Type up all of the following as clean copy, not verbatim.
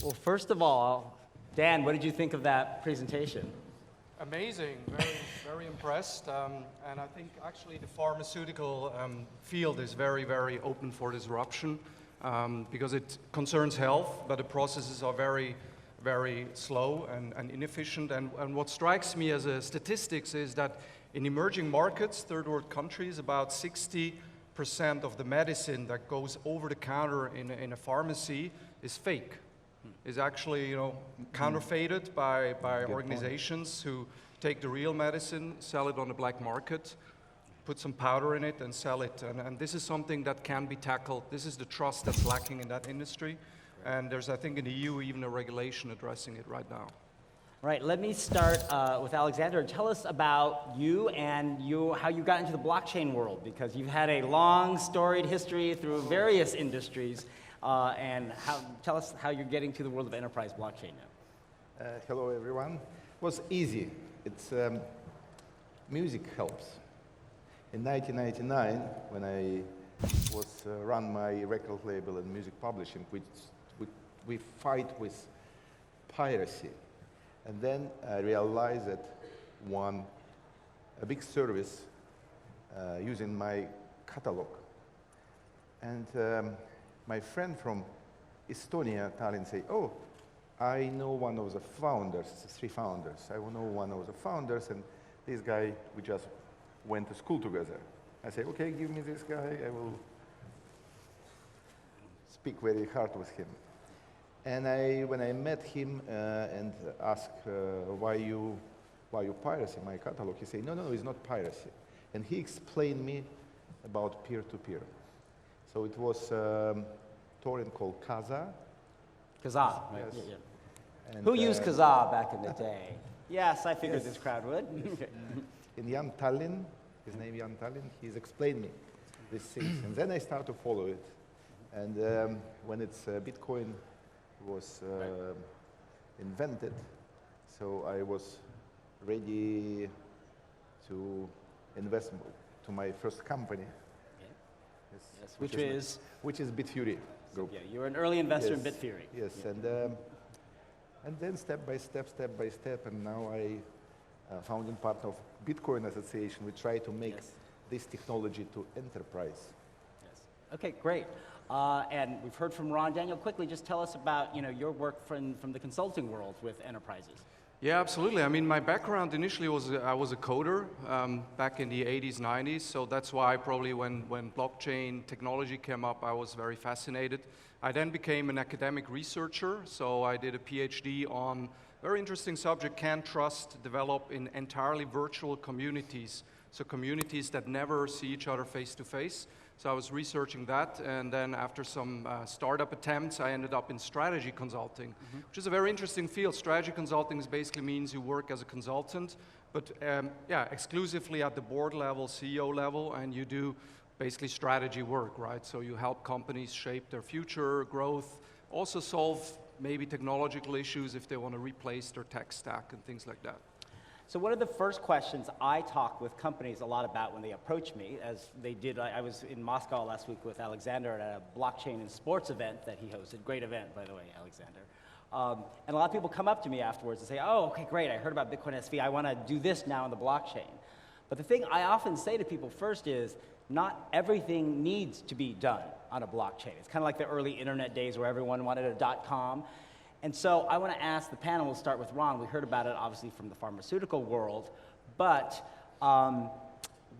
Well, first of all, Dan, what did you think of that presentation? Amazing, very impressed. And I think actually the pharmaceutical field is very open for disruption because it concerns health, but the processes are very slow and inefficient. And what strikes me as a statistics is that in emerging markets, third world countries, about 60% of the medicine that goes over the counter in a pharmacy is fake. Is actually, counterfeited by organizations who take the real medicine, sell it on the black market, put some powder in it and sell it. And this is something that can be tackled. This is the trust that's lacking in that industry. And there's, I think, in the EU even a regulation addressing it right now. Right, let me start with Alexander. Tell us about you and how you got into the blockchain world, because you've had a long storied history through various industries. Tell us how you're getting to the world of enterprise blockchain now. Hello, everyone. It was easy. It's music helps. In 1999, when I was run my record label and music publishing, we fight with piracy. And then I realized that a big service using my catalog. And my friend from Estonia, Tallinn, say, oh, I know one of the founders, 3 founders. I know one of the founders, and this guy, we just went to school together. I say, okay, give me this guy, I will speak very hard with him. And when I met him and asked why you piracy my catalog, he said, no, it's not piracy. And he explained me about peer-to-peer. So it was torrent called Kazaa. Kazaa, right? Yes. Yeah. Who used Kazaa back in the day? Yes, I figured this crowd would. In Jan Tallinn, his name Jan Tallinn, he's explained me these things. And then I started to follow it. And when it's Bitcoin was invented, so I was ready to invest to my first company. Yes, which is Bitfury Group. Yeah, you were an early investor in Bitfury. Yes, yeah. And then step by step, and now I founding partner of Bitcoin Association. We try to make this technology to enterprise. Yes. Okay, great. And we've heard from Ron. Daniel, quickly, just tell us about your work from the consulting world with enterprises. Yeah, absolutely. I mean, my background initially was I was a coder back in the 80s, 90s. So that's why probably when blockchain technology came up, I was very fascinated. I then became an academic researcher. So I did a PhD on a very interesting subject, can trust develop in entirely virtual communities? So communities that never see each other face to face. So I was researching that, and then after some startup attempts, I ended up in strategy consulting, which is a very interesting field. Strategy consulting basically means you work as a consultant, but exclusively at the board level, CEO level, and you do basically strategy work, right? So you help companies shape their future growth, also solve maybe technological issues if they want to replace their tech stack and things like that. So one of the first questions I talk with companies a lot about when they approach me, as they did, I was in Moscow last week with Alexander at a blockchain and sports event that he hosted. Great event, by the way, Alexander. And a lot of people come up to me afterwards and say, oh, okay, great, I heard about Bitcoin SV, I want to do this now on the blockchain. But the thing I often say to people first is, not everything needs to be done on a blockchain. It's kind of like the early internet days where everyone wanted a .com. And so I want to ask the panel, we'll start with Ron. We heard about it obviously from the pharmaceutical world, but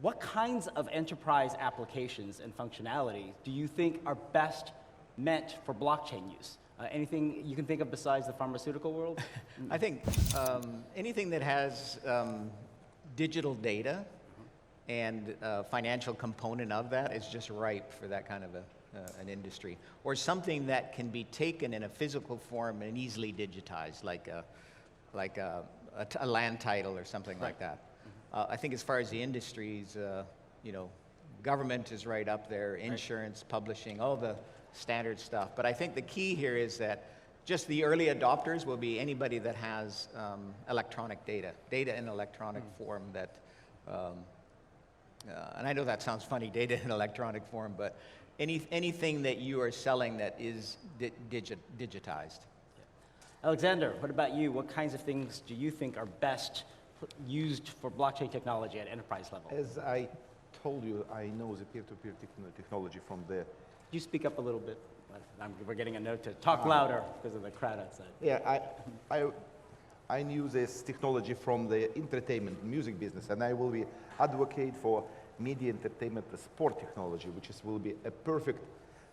what kinds of enterprise applications and functionality do you think are best meant for blockchain use? Anything you can think of besides the pharmaceutical world? I think anything that has digital data and financial component of that is just ripe for that kind of an industry, or something that can be taken in a physical form and easily digitized, like a land title or something like that. I think as far as the industries, government is right up there, insurance, publishing, all the standard stuff. But I think the key here is that just the early adopters will be anybody that has electronic data in electronic form that, and I know that sounds funny, data in electronic form, but anything that you are selling that is digitized. Alexander, what about you? What kinds of things do you think are best used for blockchain technology at enterprise level? As I told you, I know the peer-to-peer technology from the... Could you speak up a little bit? We're getting a note to talk louder because of the crowd outside. Yeah, I knew this technology from the entertainment music business, and I will be advocate for media entertainment sport technology, which will be a perfect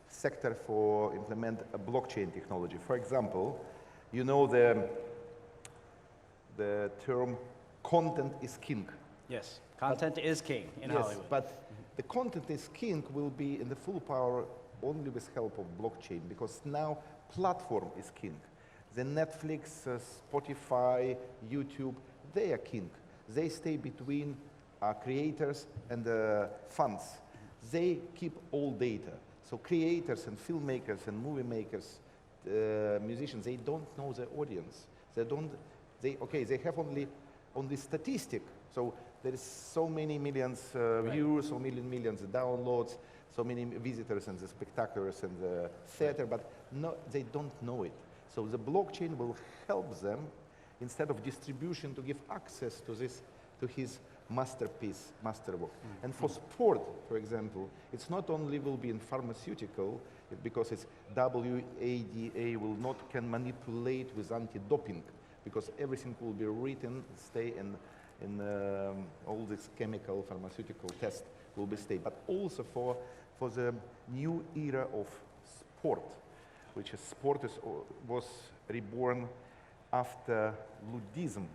sector for implement a blockchain technology. For example, you know the term content is king. Yes, content is king in Yes, Hollywood. but the content is king will be in the full power only with help of blockchain, because now platform is king. The Netflix, Spotify, YouTube, they are king. They stay between creators and fans. They keep all data. So creators and filmmakers and movie makers, musicians, they don't know the audience. They have only statistic. So there is so many millions views, so millions downloads, so many visitors and the spectaculars and the theater, but no, they don't know it. So the blockchain will help them, instead of distribution, to give access to his masterpiece, masterwork. And for sport, for example, it's not only will be in pharmaceutical, because it's WADA can manipulate with anti-doping, because everything will be written, stay in all this chemical, pharmaceutical test will be stay. But also for the new era of sport, which is sport was reborn after Ludism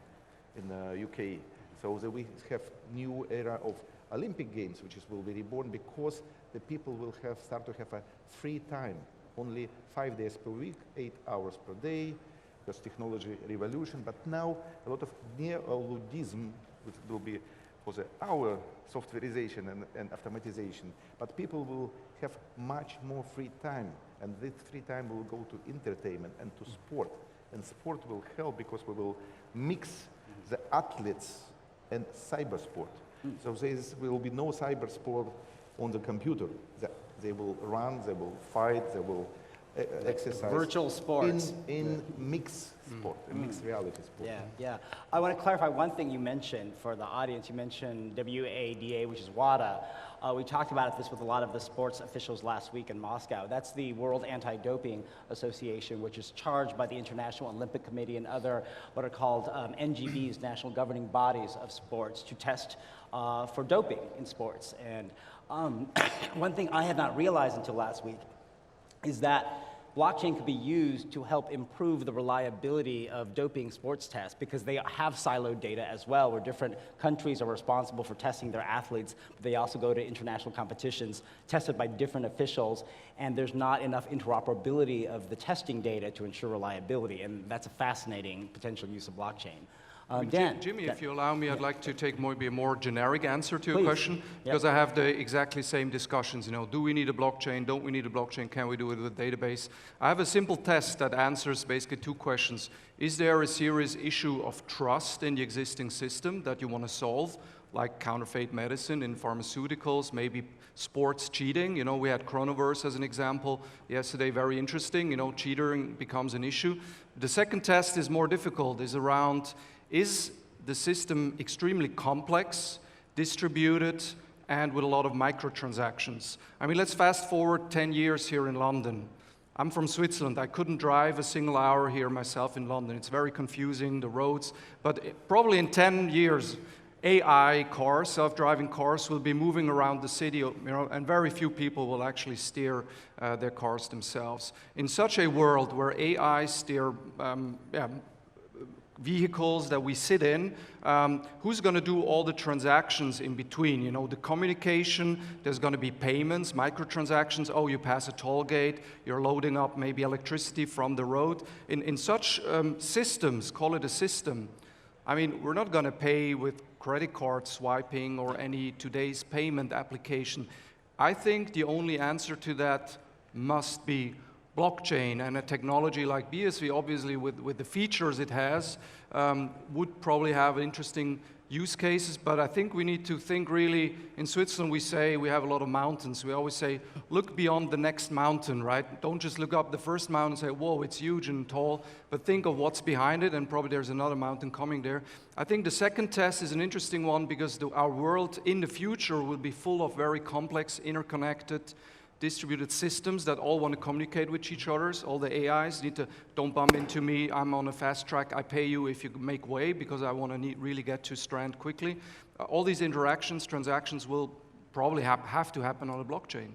in the UK. So we have new era of Olympic Games, which will be reborn because the people will start to have a free time, only 5 days per week, 8 hours per day, because technology revolution. But now a lot of neo-Ludism, which will be for our softwareization and automatization, but people will have much more free time, and this free time will go to entertainment and to sport. And sport will help because we will mix the athletes and cyber sport. So there will be no cyber sport on the computer. They will run, they will fight, they will exercise. Virtual sports. In mixed sport, in mixed reality sport. Yeah. I want to clarify one thing you mentioned for the audience. You mentioned WADA, which is WADA. We talked about this with a lot of the sports officials last week in Moscow. That's the World Anti-Doping Association, which is charged by the International Olympic Committee and other what are called NGBs, national governing bodies of sports, to test for doping in sports. And one thing I had not realized until last week is that blockchain could be used to help improve the reliability of doping sports tests, because they have siloed data as well, where different countries are responsible for testing their athletes, but they also go to international competitions tested by different officials, and there's not enough interoperability of the testing data to ensure reliability, and that's a fascinating potential use of blockchain. Dan. Jimmy, if you allow me, I'd like to take maybe a more generic answer to your Please. question, because I have the exactly same discussions. Do we need a blockchain? Don't we need a blockchain? Can we do it with a database? I have a simple test that answers basically two questions. Is there a serious issue of trust in the existing system that you want to solve, like counterfeit medicine in pharmaceuticals, maybe sports cheating? We had Chronoverse as an example yesterday, very interesting. Cheating becomes an issue. The second test is more difficult, is around, is the system extremely complex, distributed, and with a lot of microtransactions? Let's fast forward 10 years here in London. I'm from Switzerland. I couldn't drive a single hour here myself in London. It's very confusing, the roads. But probably in 10 years, AI cars, self-driving cars, will be moving around the city, and very few people will actually steer their cars themselves. In such a world where AI steer vehicles that we sit in, who's going to do all the transactions in between? The communication, there's going to be payments, microtransactions. Oh, you pass a toll gate, you're loading up maybe electricity from the road. In such systems, call it a system, we're not going to pay with credit card swiping or any today's payment application. I think the only answer to that must be blockchain and a technology like BSV, obviously with the features it has, would probably have interesting use cases, but I think we need to think really, in Switzerland we say we have a lot of mountains. We always say, look beyond the next mountain, right? Don't just look up the first mountain and say, whoa, it's huge and tall, but think of what's behind it, and probably there's another mountain coming there. I think the second test is an interesting one because our world in the future will be full of very complex, interconnected, distributed systems that all want to communicate with each other. All the AIs need to, don't bump into me, I'm on a fast track, I pay you if you make way because I want to really get to Strand quickly. All these interactions, transactions will probably have to happen on a blockchain.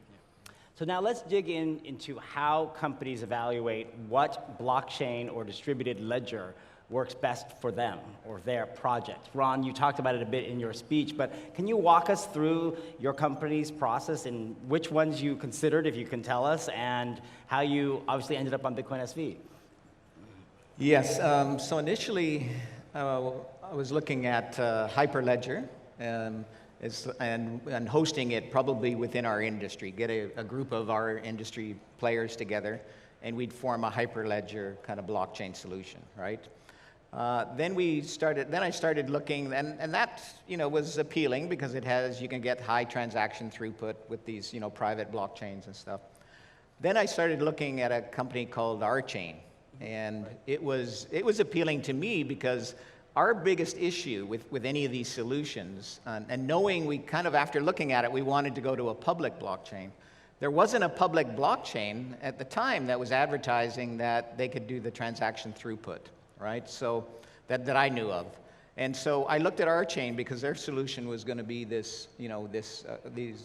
So now let's dig into how companies evaluate what blockchain or distributed ledger works best for them or their project. Ron, you talked about it a bit in your speech, but can you walk us through your company's process and which ones you considered, if you can tell us, and how you obviously ended up on Bitcoin SV? Yes, so initially I was looking at Hyperledger and hosting it probably within our industry, get a group of our industry players together, and we'd form a Hyperledger kind of blockchain solution, right? Then I started looking, and that, was appealing because you can get high transaction throughput with these, private blockchains and stuff. Then I started looking at a company called Archain, and it was appealing to me because our biggest issue with any of these solutions, and knowing we kind of, after looking at it, we wanted to go to a public blockchain. There wasn't a public blockchain at the time that was advertising that they could do the transaction throughput. Right? So that I knew of. And so I looked at Archain because their solution was going to be this,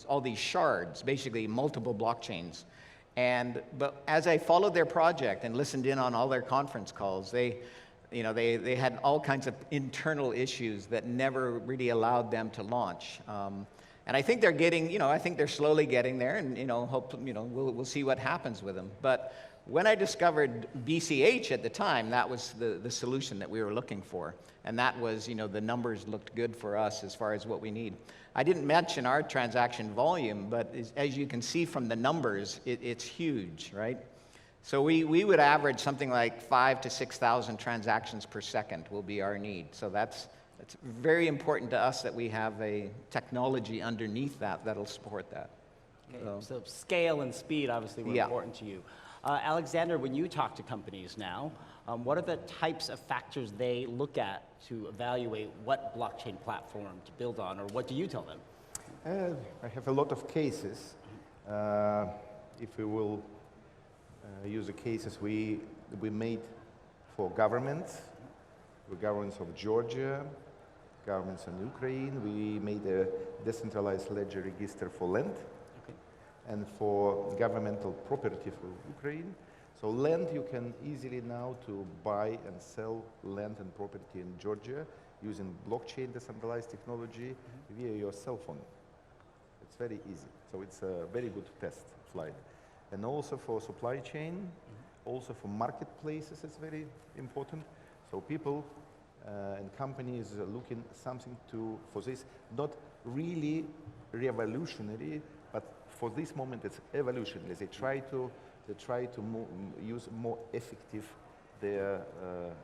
all these shards, basically multiple blockchains. But as I followed their project and listened in on all their conference calls, they had all kinds of internal issues that never really allowed them to launch. And I think they're getting, I think they're slowly getting there, and we'll see what happens with them. But when I discovered BCH at the time, that was the solution that we were looking for. And that was, the numbers looked good for us as far as what we need. I didn't mention our transaction volume, but as you can see from the numbers, it's huge, right? So we would average something like 5,000 to 6,000 transactions per second will be our need. So that's very important to us that we have a technology underneath that'll support that. Okay. So scale and speed obviously were important to you. Alexander, when you talk to companies now, what are the types of factors they look at to evaluate what blockchain platform to build on, or what do you tell them? I have a lot of cases. If we will use the cases we made for governments of Georgia, governments in Ukraine, we made a decentralized ledger register for land. And for governmental property for Ukraine. So land, you can easily now to buy and sell land and property in Georgia using blockchain decentralized technology via your cell phone. It's very easy. So it's a very good test flight. And also for supply chain, also for marketplaces, it's very important. So people and companies are looking something for this, not really revolutionary, but for this moment, it's evolutionary. They try to use more effective their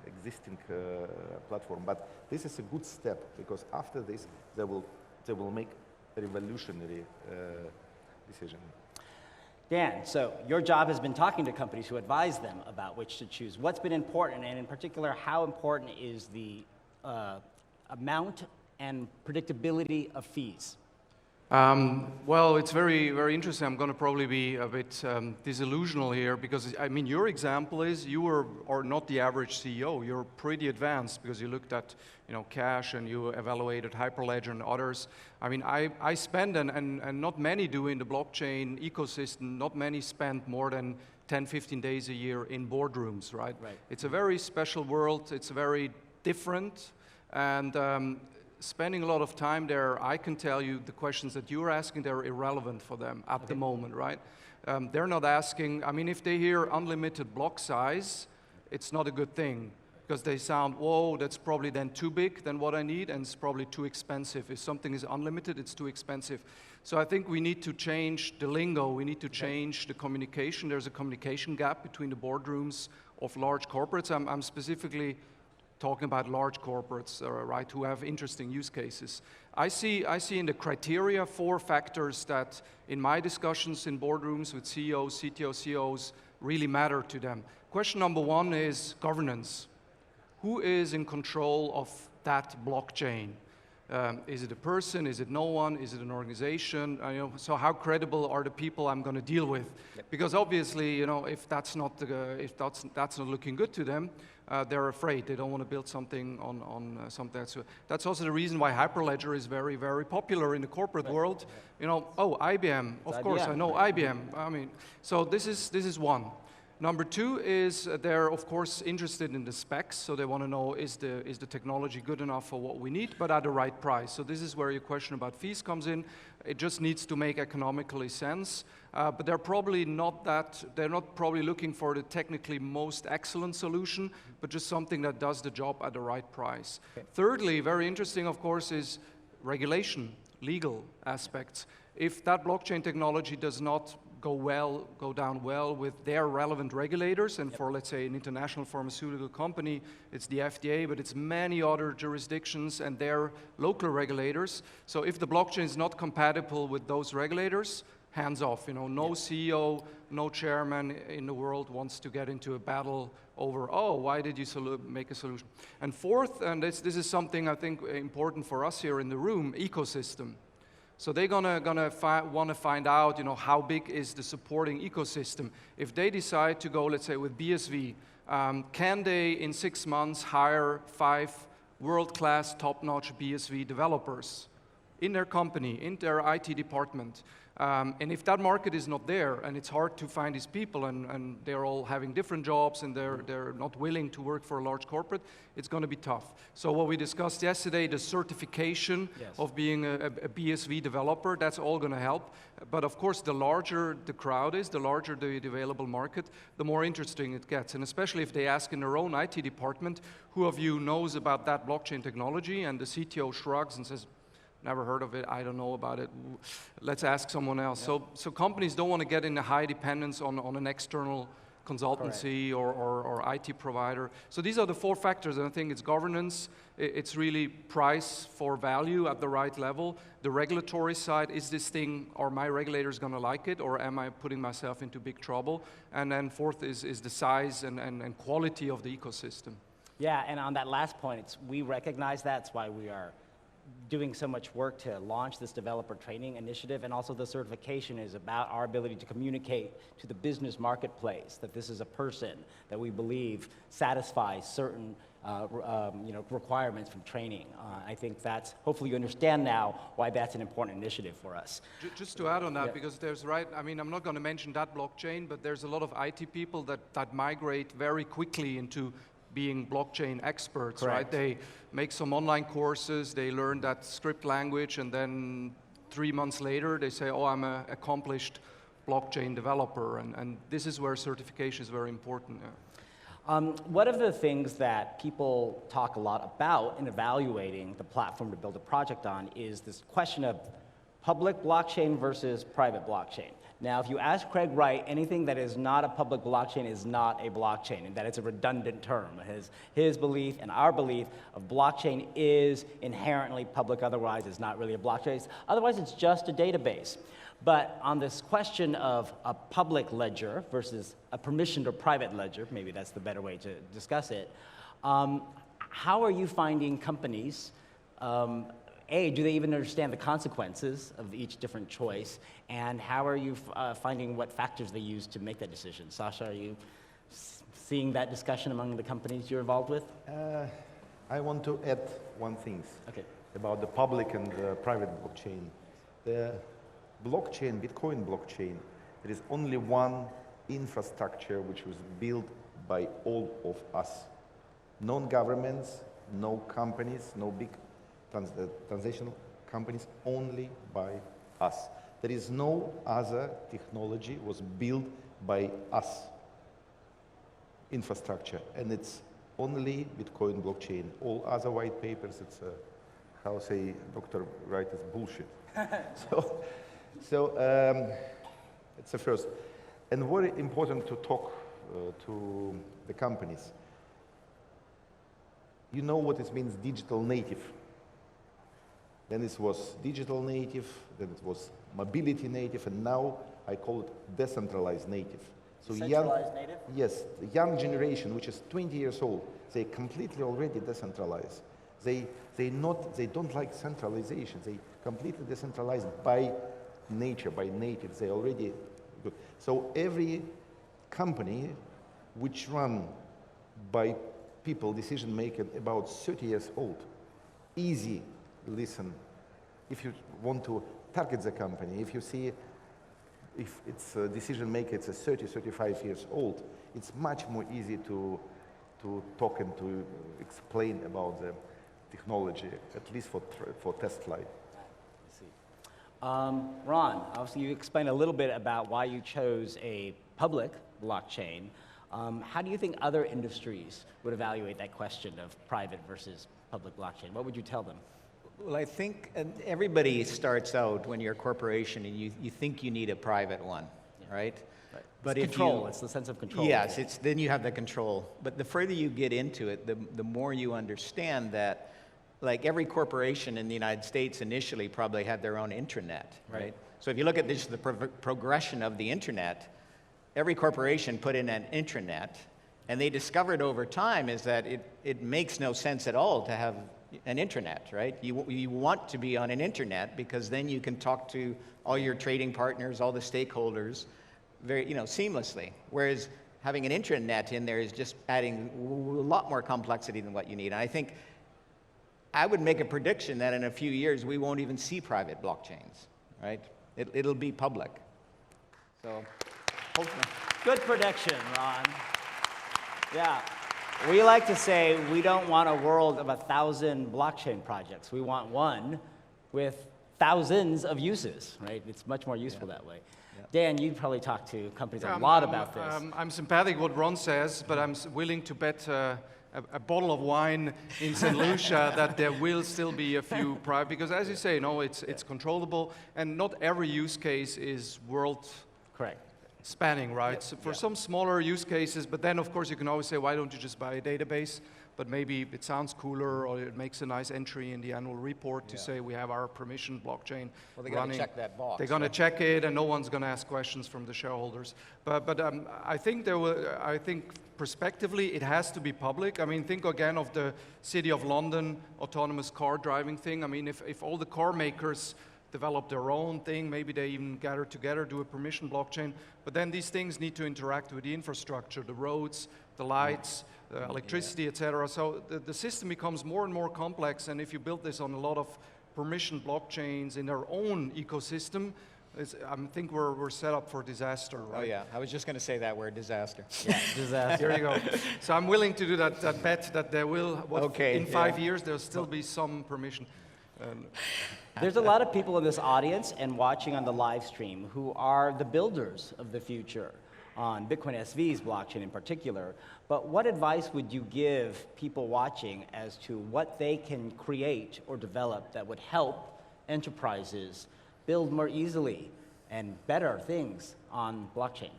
existing platform. But this is a good step because after this, they will make a revolutionary decision. Dan, so your job has been talking to companies who advise them about which to choose. What's been important, and in particular, how important is the amount and predictability of fees? Well, it's very, very interesting. I'm going to probably be a bit disillusional here because, I mean, your example is you are not the average CEO. You're pretty advanced because you looked at, cash and you evaluated Hyperledger and others. I mean, I spend, and not many do in the blockchain ecosystem, not many spend more than 10, 15 days a year in boardrooms, right? It's a very special world. It's very different. And spending a lot of time there, I can tell you the questions that you're asking, they're irrelevant for them at the moment, right? They're not asking, I mean, if they hear unlimited block size, it's not a good thing. because they sound, whoa, that's probably then too big than what I need, and it's probably too expensive. If something is unlimited, it's too expensive. So I think we need to change the lingo, we need to change the communication. There's a communication gap between the boardrooms of large corporates. I'm specifically talking about large corporates, right, who have interesting use cases. I see in the criteria 4 factors that in my discussions in boardrooms with CEOs, CTOs, CEOs really matter to them. Question number 1 is governance. Who is in control of that blockchain? Is it a person? Is it no one? Is it an organization? So how credible are the people I'm going to deal with? Yep. Because obviously, if that's not looking good to them, they're afraid. They don't want to build something on something. That's also the reason why Hyperledger is very, very popular in the corporate world. Oh, IBM. Of course, I know IBM. I mean, so this is one. Number 2 is they're, of course, interested in the specs, so they want to know, is the technology good enough for what we need, but at the right price. So this is where your question about fees comes in. It just needs to make economically sense, but they're not probably looking for the technically most excellent solution, but just something that does the job at the right price. Okay. Thirdly, very interesting, of course, is regulation, legal aspects. If that blockchain technology does not go down well with their relevant regulators, and for, let's say, an international pharmaceutical company, it's the FDA, but it's many other jurisdictions and their local regulators. So if the blockchain is not compatible with those regulators, hands off. No CEO, no chairman in the world wants to get into a battle over, oh, why did you make a solution? And fourth, and this is something I think important for us here in the room, ecosystem. So they're gonna want to find out, how big is the supporting ecosystem. If they decide to go, let's say, with BSV, can they in 6 months hire 5 world-class, top-notch BSV developers in their company, in their IT department? And if that market is not there, and it's hard to find these people, and they're all having different jobs, and they're not willing to work for a large corporate, it's going to be tough. So what we discussed yesterday, the certification of being a BSV developer, that's all going to help. But of course, the larger the crowd is, the larger the available market, the more interesting it gets. And especially if they ask in their own IT department, who of you knows about that blockchain technology? And the CTO shrugs and says, never heard of it, I don't know about it, let's ask someone else. Yep. So companies don't want to get in a high dependence on an external consultancy or IT provider. So these are the 4 factors, and I think it's governance, it's really price for value at the right level. The regulatory side, is this thing, are my regulators going to like it, or am I putting myself into big trouble? And then fourth is the size and quality of the ecosystem. Yeah, and on that last point, we recognize that's why we are doing so much work to launch this developer training initiative, and also the certification is about our ability to communicate to the business marketplace that this is a person that we believe satisfies certain requirements from training. I think that's, hopefully you understand now why that's an important initiative for us. Just to add on that, because there's I'm not going to mention that blockchain, but there's a lot of IT people that migrate very quickly into being blockchain experts. Correct. Right? They make some online courses, they learn that script language, and then 3 months later they say, oh, I'm an accomplished blockchain developer, and this is where certification is very important. Yeah. One of the things that people talk a lot about in evaluating the platform to build a project on is this question of public blockchain versus private blockchain. Now, if you ask Craig Wright, anything that is not a public blockchain is not a blockchain, and that it's a redundant term. His belief and our belief of blockchain is inherently public, otherwise it's not really a blockchain. Otherwise, it's just a database. But on this question of a public ledger versus a permissioned or private ledger, maybe that's the better way to discuss it, how are you finding companies, do they even understand the consequences of each different choice? And how are you finding what factors they use to make that decision? Sasha, are you seeing that discussion among the companies you're involved with? I want to add one thing about the public and the private blockchain. The blockchain, Bitcoin blockchain, there is only one infrastructure which was built by all of us. Non-governments, no companies, no big transactional companies, only by us. There is no other technology was built by us infrastructure, and it's only Bitcoin blockchain. All other white papers, it's how say Dr. Wright, is bullshit. so it's the first. And very important to talk to the companies. You know what it means digital native. Then it was digital native, then it was mobility native, and now I call it decentralized native. So Centralized native? Yes, the young generation, which is 20 years old, they completely already decentralized. They don't like centralization. They completely decentralized by nature, by native. They already good. So every company which run by people, decision maker about 30 years old, easy listen. If you want to target the company, if you see if it's a decision maker, it's a 30, 35 years old, it's much more easy to talk and to explain about the technology, at least for test flight. I see. Ron, obviously you explained a little bit about why you chose a public blockchain. How do you think other industries would evaluate that question of private versus public blockchain? What would you tell them? Well, I think everybody starts out when you're a corporation and you think you need a private one, right? Right. But It's if control, it's the sense of control. Yes, then you have the control. But the further you get into it, the more you understand that, like every corporation in the United States initially probably had their own intranet, right? So if you look at this, the progression of the internet, every corporation put in an intranet, and they discovered over time is that it makes no sense at all to have an intranet, right? You want to be on an internet because then you can talk to all your trading partners, all the stakeholders, very seamlessly. Whereas having an intranet in there is just adding a lot more complexity than what you need. And I think I would make a prediction that in a few years we won't even see private blockchains, right? It'll be public. So hopefully. Good prediction, Ron. Yeah. We like to say we don't want a world of 1,000 blockchain projects. We want one with thousands of uses, right? It's much more useful that way. Yeah. Dan, you'd probably talk to companies a lot about this. I'm sympathetic what Ron says, but I'm willing to bet a bottle of wine in St. Lucia that there will still be a few private, because as you say, it's controllable, and not every use case is world Correct. spanning, right? So for some smaller use cases, but then of course you can always say, why don't you just buy a database? But maybe it sounds cooler, or it makes a nice entry in the annual report to say we have our permission blockchain. Well, they got to check that box. They're going to check it, and no one's going to ask questions from the shareholders. But I think prospectively it has to be public. I mean, think again of the City of London autonomous car driving thing. I mean, if all the car makers develop their own thing, maybe they even gather together, do a permission blockchain, but then these things need to interact with the infrastructure, the roads, the lights, the electricity, etc. So the system becomes more and more complex, and if you build this on a lot of permission blockchains in their own ecosystem, I think we're set up for disaster, right? Oh yeah, I was just going to say that word, disaster. Yeah, disaster. There you go. So I'm willing to do that bet that there will, in 5 years, there'll still be some permission. There's a lot of people in this audience and watching on the live stream who are the builders of the future on Bitcoin SV's blockchain in particular. But what advice would you give people watching as to what they can create or develop that would help enterprises build more easily and better things on blockchain?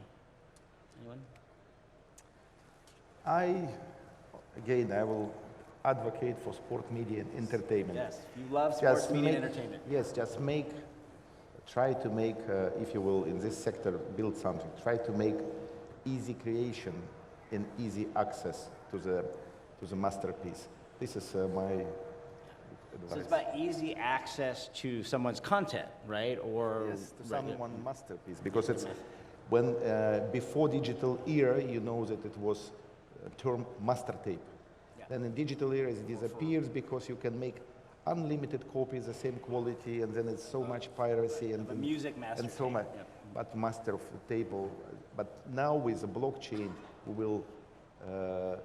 Anyone? I will advocate for sport media and entertainment. Yes, you love sports media and entertainment. Yes, just try to make, if you will, in this sector, build something. Try to make easy creation and easy access to the masterpiece. This is my advice. So it's about easy access to someone's content, right? Or yes, to someone's masterpiece, because it's when before digital era, you know that it was a term master tape. Then in digital era it disappears because you can make unlimited copies, the same quality, and then it's so much piracy and the music master and so tape. much. Yep. But master of the table. But now with the blockchain, we will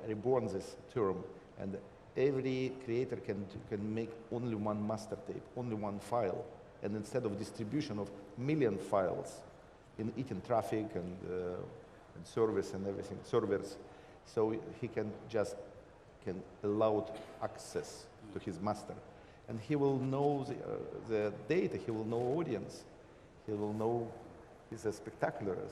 reborn this term, and every creator can make only one master tape, only one file, and instead of distribution of million files in eating traffic and service and everything, servers, so he can just can allow access to his master. And he will know the data, he will know audience, he will know his spectaculars.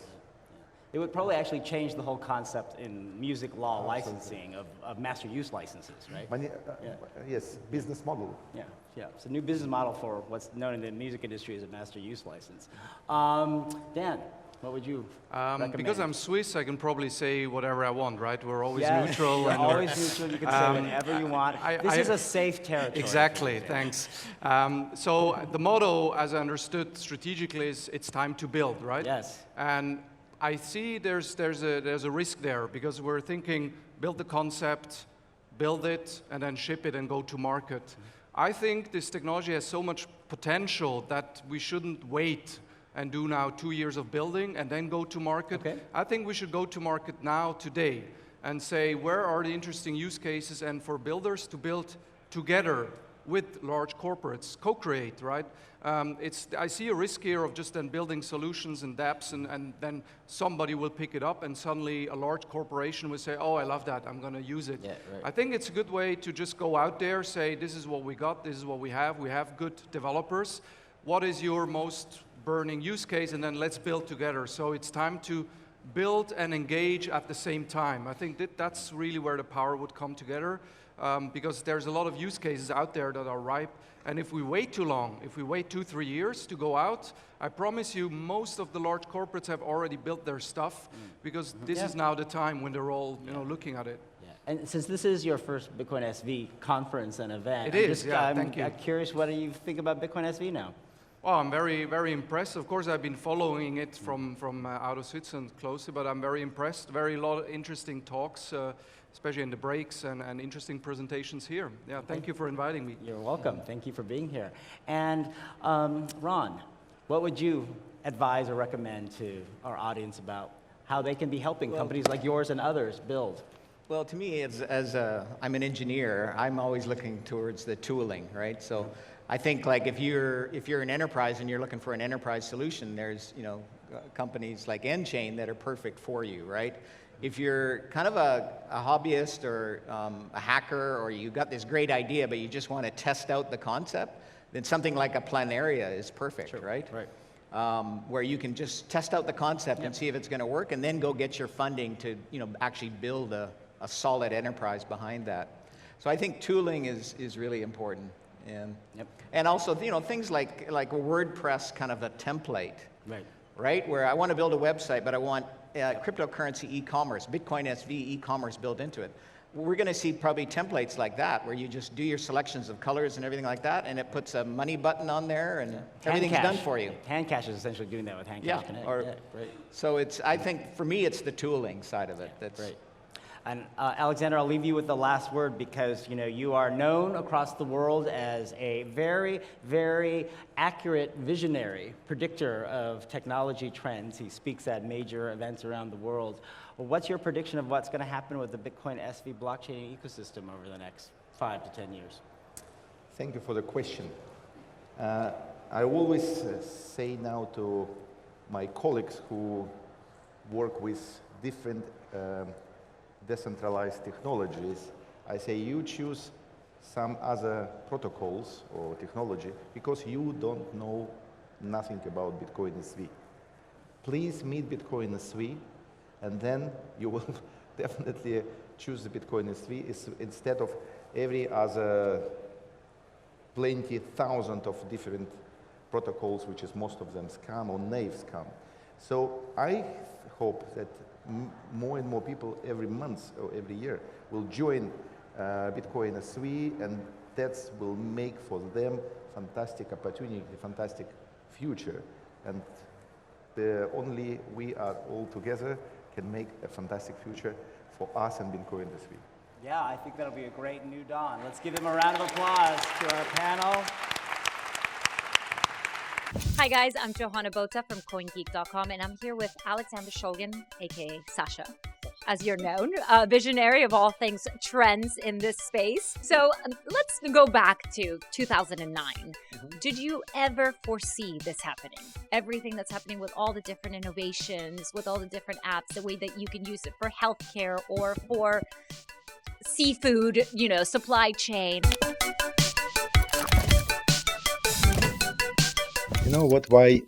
It would probably actually change the whole concept in music law licensing of master use licenses, right? Yes, business model. Yeah, yeah. It's a new business model for what's known in the music industry as a master use license. Dan, what would you recommend? Because I'm Swiss, I can probably say whatever I want, right? We're always neutral. You're and always neutral. You can say whatever you want. This is a safe territory. Exactly, thanks. So the motto, as I understood strategically, is it's time to build, right? Yes. And I see there's a risk there because we're thinking build the concept, build it, and then ship it and go to market. I think this technology has so much potential that we shouldn't wait and do now 2 years of building and then go to market. Okay. I think we should go to market now, today, and say where are the interesting use cases, and for builders to build together with large corporates, co-create, right? I see a risk here of just then building solutions and dApps, and then somebody will pick it up, and suddenly a large corporation will say, oh, I love that, I'm gonna use it. Yeah, right. I think it's a good way to just go out there, say, this is what we got, this is what we have good developers. What is your most burning use case, and then let's build together. So it's time to build and engage at the same time. I think that's really where the power would come together, because there's a lot of use cases out there that are ripe, and if we wait too long, if we wait 2-3 years to go out, I promise you most of the large corporates have already built their stuff, because this is now the time when they're all looking at it. Yeah. And since this is your first Bitcoin SV conference and event, Thank you. I'm curious, what do you think about Bitcoin SV now? Well, I'm very, very impressed. Of course, I've been following it from out of Switzerland closely, but I'm very impressed. A lot of interesting talks, especially in the breaks, and interesting presentations here. Yeah, thank you for inviting me. You're welcome. Thank you for being here. And Ron, what would you advise or recommend to our audience about how they can be helping companies like yours and others build? Well, to me, I'm an engineer, I'm always looking towards the tooling, right? So I think like if you're an enterprise and you're looking for an enterprise solution, there's companies like nChain that are perfect for you, right? If you're kind of a hobbyist or a hacker, or you got this great idea but you just want to test out the concept, then something like a Planaria is perfect, right? Right. Where you can just test out the concept and see if it's going to work, and then go get your funding to actually build a solid enterprise behind that. So I think tooling is really important. And also, things like a WordPress kind of a template, right? Where I want to build a website, but I want cryptocurrency e-commerce, Bitcoin SV e-commerce built into it. We're going to see probably templates like that, where you just do your selections of colors and everything like that, and it puts a money button on there, and everything's done for you. Handcash is essentially doing that with Handcash Connect. Right. So I think for me, it's the tooling side of it. That's great. And Alexander, I'll leave you with the last word, because you are known across the world as a very, very accurate visionary predictor of technology trends. He speaks at major events around the world. Well, what's your prediction of what's going to happen with the Bitcoin SV blockchain ecosystem over the next 5 to 10 years? Thank you for the question. I always say now to my colleagues who work with different decentralized technologies, I say you choose some other protocols or technology because you don't know nothing about Bitcoin SV. Please meet Bitcoin SV, and then you will definitely choose the Bitcoin SV instead of every other thousands of different protocols, which is most of them scam or naive scam. So I hope that more and more people every month or every year will join Bitcoin SV, and that will make for them fantastic opportunity, fantastic future. And only we are all together can make a fantastic future for us and Bitcoin SV. Yeah, I think that'll be a great new dawn. Let's give him a round of applause to our panel. Hi guys, I'm Johanna Botta from CoinGeek.com, and I'm here with Alexander Shulgin, aka Sasha, as you're known, a visionary of all things trends in this space. So let's go back to 2009. Did you ever foresee this happening? Everything that's happening with all the different innovations, with all the different apps, the way that you can use it for healthcare or for seafood, supply chain. You know what? Why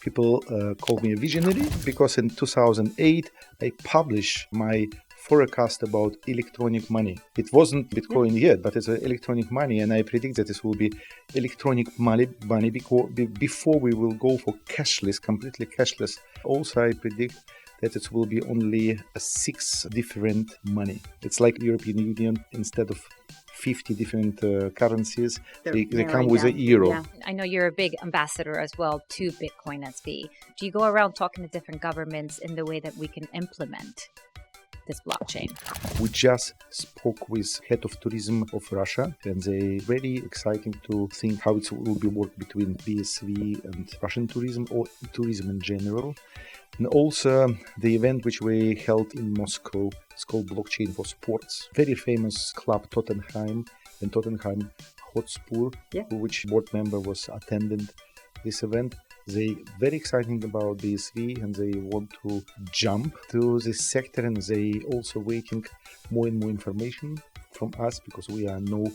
people call me a visionary? Because in 2008 I published my forecast about electronic money. It wasn't Bitcoin yet, but it's electronic money, and I predict that this will be electronic money because before we will go for cashless, completely cashless. Also, I predict that it will be only 6 different money. It's like European Union, instead of 50 different currencies, they come with a euro. Yeah. I know you're a big ambassador as well to Bitcoin SV. Do you go around talking to different governments in the way that we can implement this blockchain? We just spoke with head of tourism of Russia, and they very exciting to think how it will be work between BSV and Russian tourism or tourism in general. And also the event which we held in Moscow, it's called Blockchain for Sports. Very famous club Tottenham and Tottenham Hotspur, which board member was attending this event. They very exciting about BSV and they want to jump to this sector, and they also waiting more and more information from us because we are know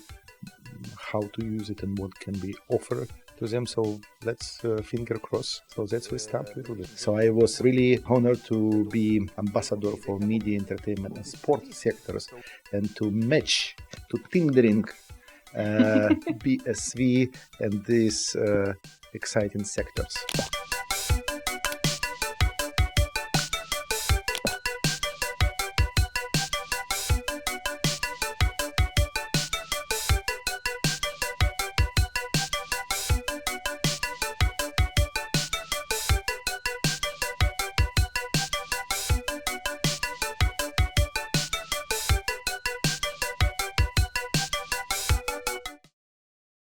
how to use it and what can be offered to them. So let's finger cross. So that's we start a little bit. So I was really honored to be ambassador for media, entertainment and sport sectors, and to match, to tendering BSV and these exciting sectors.